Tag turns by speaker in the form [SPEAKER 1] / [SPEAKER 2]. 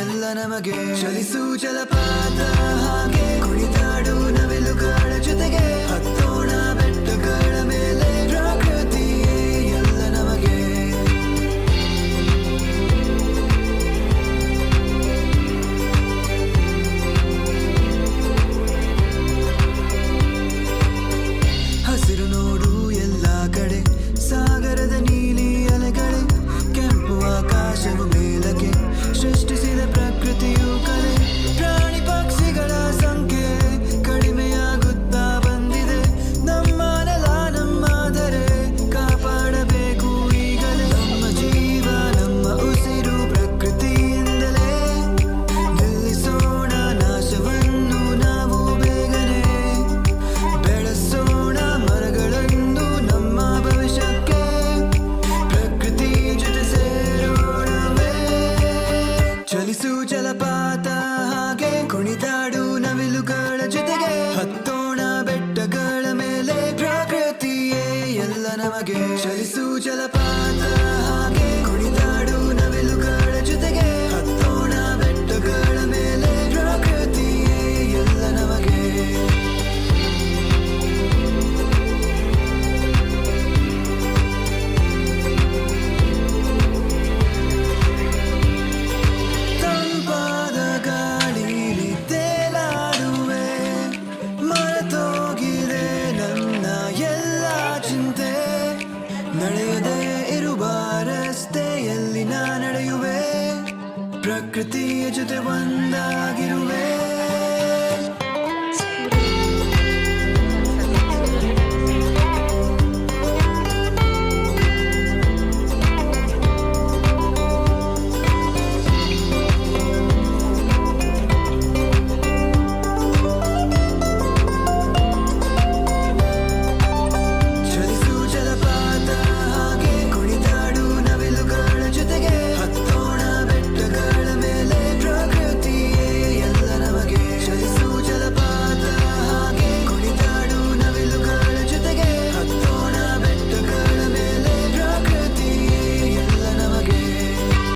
[SPEAKER 1] ಎಲ್ಲ ನಮಗೆ ಚಲಿಸು ಜಲಪಾತ ಹಾಗೆ ಕುಣಿದಾಡು ನವಿಲುಗಳ ಜೊತೆಗೆ ಹತ್ತೋಣ ಬೆಟ್ಟಗಳ ಮೇಲೆ ಪ್ರಕೃತಿ ಎಲ್ಲ ನಮಗೆ ಹಸಿರು ನೋಡು ಎಲ್ಲ ಕಡೆ ಸಾಗರದ ನೀಲಿ ಅಲೆಗಳೇ ಕೆಂಪು ಆಕಾಶವು ಮೇಲಕ್ಕೆ ಸೃಷ್ಟಿಸಿದ ಪ್ರಕೃತಿಯು ಕಲೆ ಪ್ರಾಣಿ ಪಕ್ಷಿಗಳ ಸಂಖ್ಯೆ ಕಡಿಮೆಯಾಗುತ್ತಾ ಬಂದಿದೆ ನಮ್ಮ ನೆಲ ನಮ್ಮಾದರೆ ಕಾಪಾಡಬೇಕು ಈಗಲೇ ನಮ್ಮ ಜೀವ ನಮ್ಮ ಉಸಿರು ಪ್ರಕೃತಿಯಿಂದಲೇ ನಿಲ್ಲಿಸೋಣ ನಾಶವನ್ನು ನಾವು ಬೇಗನೆ ಬೆಳೆಸೋಣ ಮರಗಳನ್ನು ನಮ್ಮ ಭವಿಷ್ಯಕ್ಕೆ ಪ್ರಕೃತಿ ಜೊತೆ ಸೇರೋಣವೇ ಚಲಿಸು ಜಲಪಾತ ಹಾಗೆ ಕುಣಿದಾಡು ನವಿಲುಗಳ ಜೊತೆಗೆ ಹತ್ತೋಣ ಬೆಟ್ಟಗಳ ಮೇಲೆ ಪ್ರಕೃತಿಯೇ ಎಲ್ಲ ನಮಗೆ ಚಲಿಸು ಜಲಪಾತ ಹಾಗೆ ಕುಣಿದಾಡು ನವಿಲುಗಳ ಜೊತೆಗೆ ಹತ್ತೋಣ ಬೆಟ್ಟಗಳ ಮೇಲೆ ಪ್ರಕೃತಿಯೇ ಎಲ್ಲ ನಮಗೆ ತಂಪಾದ ಗಾಳಿಲಿ ತೇಲಾಡುವೆ ಮರೆತೋಗಿದೆ ನನ್ನ ಎಲ್ಲ ಚಿಂತೆ ನಡೆಯದೇ ಇರುವ ರಸ್ತೆಯಲ್ಲಿ ನಾ ನಡೆಯುವೆ ಪ್ರಕೃತಿಯ ಜೊತೆ ಒಂದಾಗಿರುವೆ